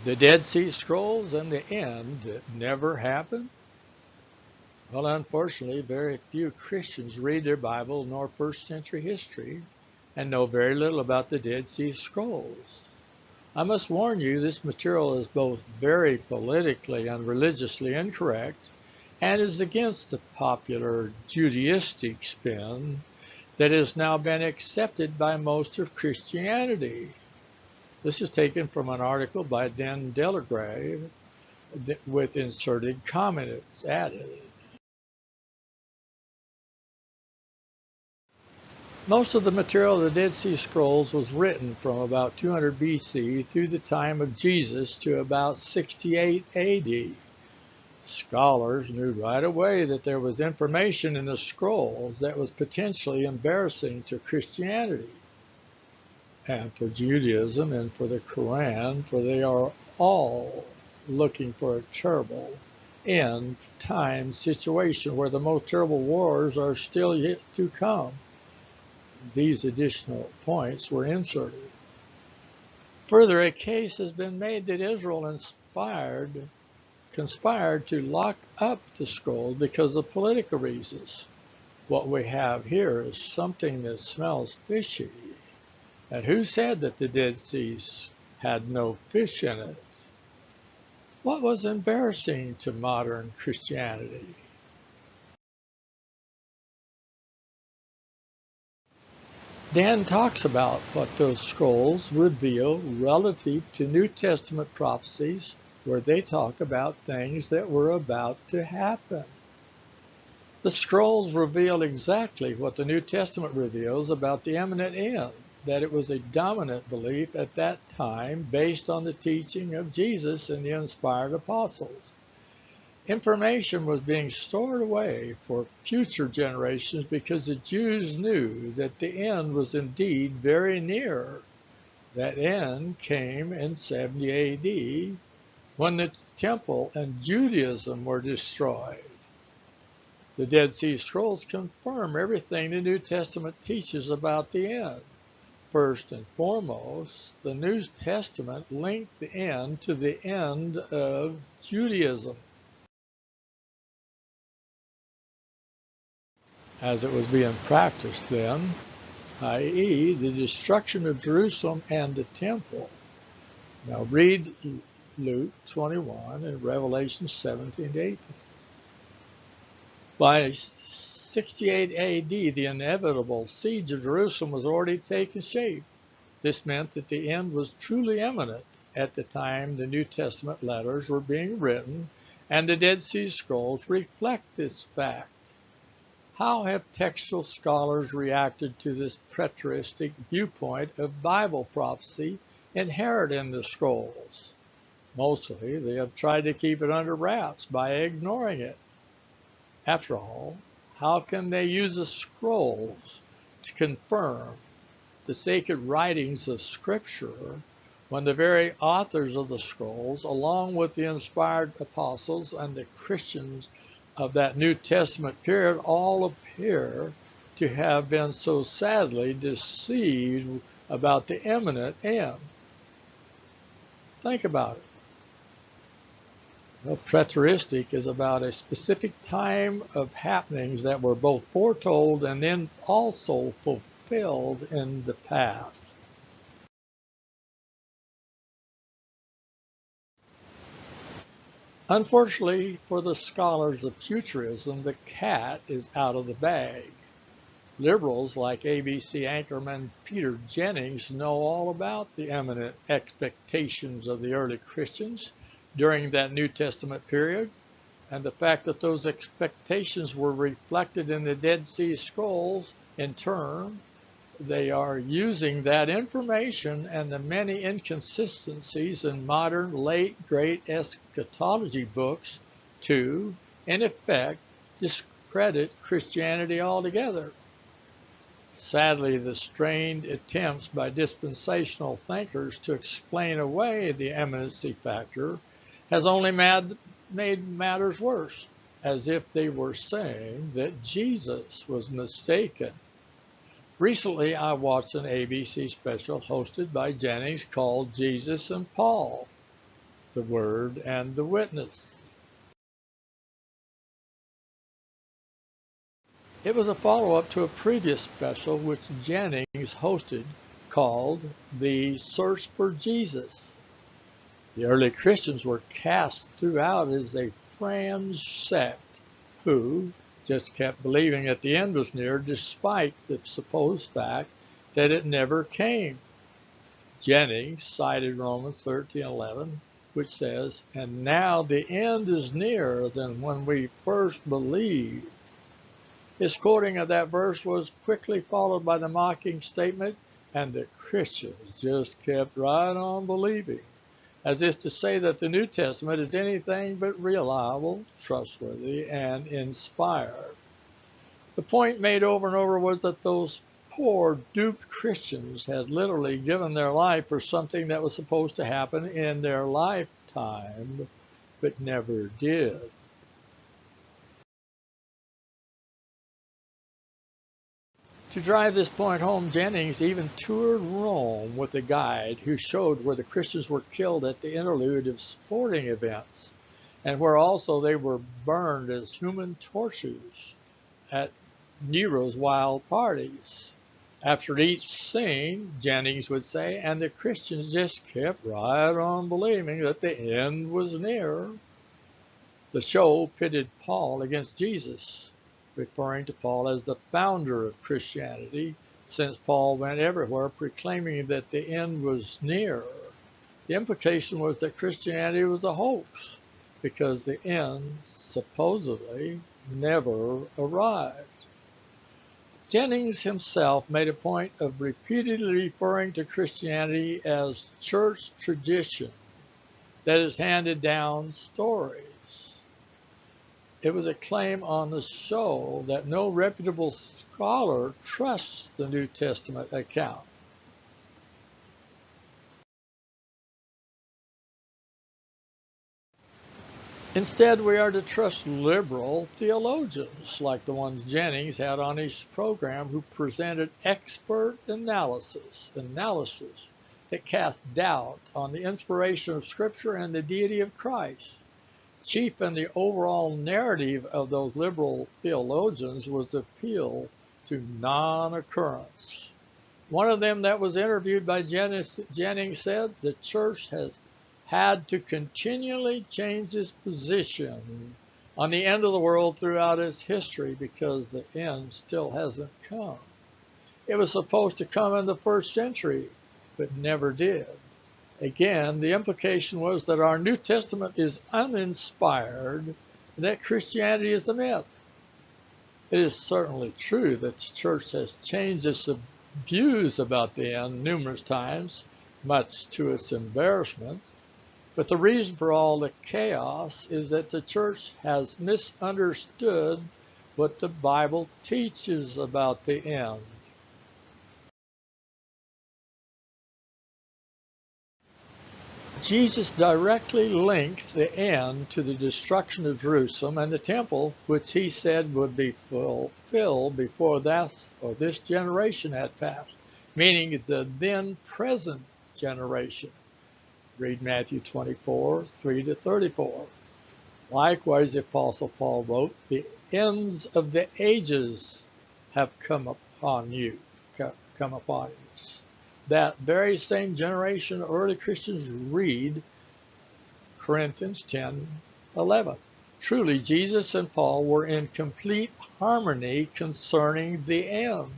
The Dead Sea Scrolls and the end never happened? Well, unfortunately, very few Christians read their Bible nor first century history and know very little about the Dead Sea Scrolls. I must warn you, this material is both very politically and religiously incorrect and is against the popular Judaistic spin that has now been accepted by most of Christianity. This is taken from an article by Dan Delagrave with inserted comments added. Most of the material of the Dead Sea Scrolls was written from about 200 BC through the time of Jesus to about 68 AD. Scholars knew right away that there was information in the scrolls that was potentially embarrassing to Christianity and for Judaism and for the Quran, for they are all looking for a terrible end time situation where the most terrible wars are still yet to come. These additional points were inserted. Further, a case has been made that Israel conspired to lock up the scroll because of political reasons. What we have here is something that smells fishy. And who said that the Dead Seas had no fish in it? What was embarrassing to modern Christianity? Dan talks about what those scrolls reveal relative to New Testament prophecies where they talk about things that were about to happen. The scrolls reveal exactly what the New Testament reveals about the imminent end, that it was a dominant belief at that time based on the teaching of Jesus and the inspired apostles. Information was being stored away for future generations because the Jews knew that the end was indeed very near. That end came in 70 AD when the temple and Judaism were destroyed. The Dead Sea Scrolls confirm everything the New Testament teaches about the end. First and foremost, the New Testament linked the end to the end of Judaism, as it was being practiced then, i.e., the destruction of Jerusalem and the temple. Now read Luke 21 and Revelation 17 to 18. By 68 AD, the inevitable siege of Jerusalem was already taking shape. This meant that the end was truly imminent at the time the New Testament letters were being written, and the Dead Sea Scrolls reflect this fact. How have textual scholars reacted to this preteristic viewpoint of Bible prophecy inherent in the scrolls? Mostly, they have tried to keep it under wraps by ignoring it. After all, how can they use the scrolls to confirm the sacred writings of Scripture when the very authors of the scrolls, along with the inspired apostles and the Christians of that New Testament period, all appear to have been so sadly deceived about the imminent end? Think about it. Well, preteristic is about a specific time of happenings that were both foretold and then also fulfilled in the past. Unfortunately for the scholars of futurism, the cat is out of the bag. Liberals like ABC anchorman Peter Jennings know all about the imminent expectations of the early Christians during that New Testament period, and the fact that those expectations were reflected in the Dead Sea Scrolls. In turn, they are using that information and the many inconsistencies in modern late great eschatology books to, in effect, discredit Christianity altogether. Sadly, the strained attempts by dispensational thinkers to explain away the imminency factor has only made matters worse, as if they were saying that Jesus was mistaken. Recently, I watched an ABC special hosted by Jennings called Jesus and Paul. the Word, and the witness. It was a follow-up to a previous special which Jennings hosted called The Search for Jesus. The early Christians were cast throughout as a fringe sect who just kept believing that the end was near despite the supposed fact that it never came. Jennings cited Romans 13:11, which says, "And now the end is nearer than when we first believed." His quoting of that verse was quickly followed by the mocking statement, "And the Christians just kept right on believing," as if to say that the New Testament is anything but reliable, trustworthy, and inspired. The point made over and over was that those poor, duped Christians had literally given their life for something that was supposed to happen in their lifetime, but never did. To drive this point home, Jennings even toured Rome with a guide who showed where the Christians were killed at the interlude of sporting events, and where also they were burned as human torches at Nero's wild parties. After each scene, Jennings would say, "And the Christians just kept right on believing that the end was near." The show pitted Paul against Jesus, referring to Paul as the founder of Christianity, since Paul went everywhere proclaiming that the end was near. The implication was that Christianity was a hoax, because the end supposedly never arrived. Jennings himself made a point of repeatedly referring to Christianity as church tradition, that is, handed down stories. It was a claim on the show that no reputable scholar trusts the New Testament account. Instead, we are to trust liberal theologians like the ones Jennings had on his program, who presented expert analysis that cast doubt on the inspiration of Scripture and the deity of Christ. Chief in the overall narrative of those liberal theologians was the appeal to non-occurrence. One of them that was interviewed by Jennings said, "The church has had to continually change its position on the end of the world throughout its history because the end still hasn't come. It was supposed to come in the first century, but never did." Again, the implication was that our New Testament is uninspired and that Christianity is a myth. It is certainly true that the church has changed its views about the end numerous times, much to its embarrassment. But the reason for all the chaos is that the church has misunderstood what the Bible teaches about the end. Jesus directly linked the end to the destruction of Jerusalem and the temple, which he said would be fulfilled before this generation had passed, meaning the then present generation. Read Matthew 24, 3-34. Likewise, the Apostle Paul wrote, "The ends of the ages have come upon us." That very same generation of early Christians read Corinthians 10:11. Truly, Jesus and Paul were in complete harmony concerning the end.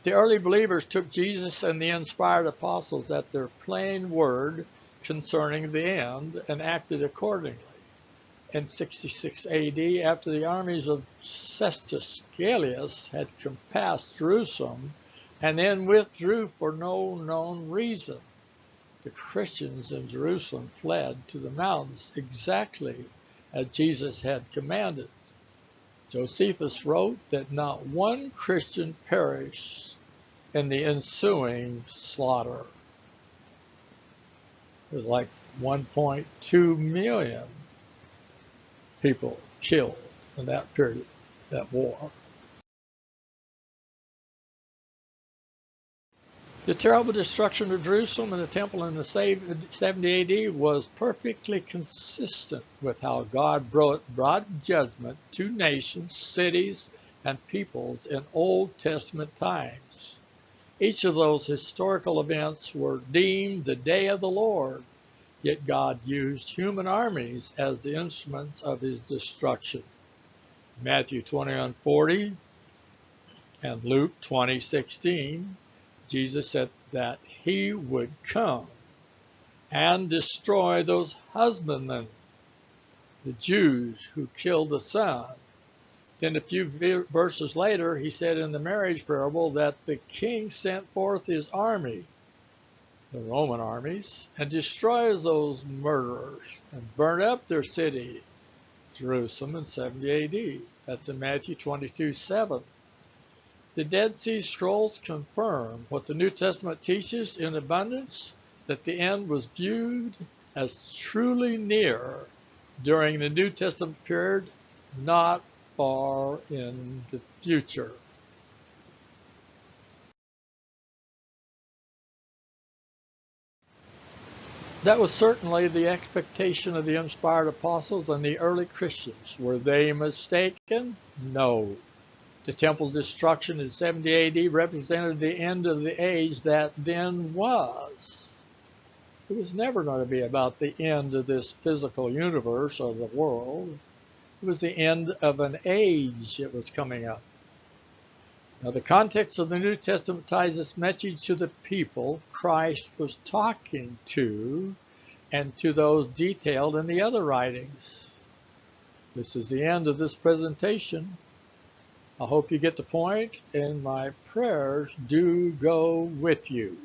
The early believers took Jesus and the inspired apostles at their plain word concerning the end and acted accordingly. In 66 AD, after the armies of Cestius Galius had compassed Jerusalem and then withdrew for no known reason, the Christians in Jerusalem fled to the mountains exactly as Jesus had commanded. Josephus wrote that not one Christian perished in the ensuing slaughter. It was like 1.2 million people killed in that period, that war. The terrible destruction of Jerusalem and the temple in the 70 AD was perfectly consistent with how God brought judgment to nations, cities, and peoples in Old Testament times. Each of those historical events were deemed the day of the Lord, yet God used human armies as the instruments of his destruction. Matthew 21:40 and Luke 20:16, Jesus said that he would come and destroy those husbandmen, the Jews who killed the son. Then a few verses later, he said in the marriage parable that the king sent forth his army, the Roman armies, and destroys those murderers and burn up their city, Jerusalem, in 70 AD. That's in Matthew 22:7. The Dead Sea Scrolls confirm what the New Testament teaches in abundance, that the end was viewed as truly near during the New Testament period, not far in the future. That was certainly the expectation of the inspired apostles and the early Christians. Were they mistaken? No. The temple's destruction in 70 AD represented the end of the age that then was. It was never going to be about the end of this physical universe or the world. It was the end of an age that was coming up. Now, the context of the New Testament ties this message to the people Christ was talking to and to those detailed in the other writings. This is the end of this presentation. I hope you get the point, and my prayers do go with you.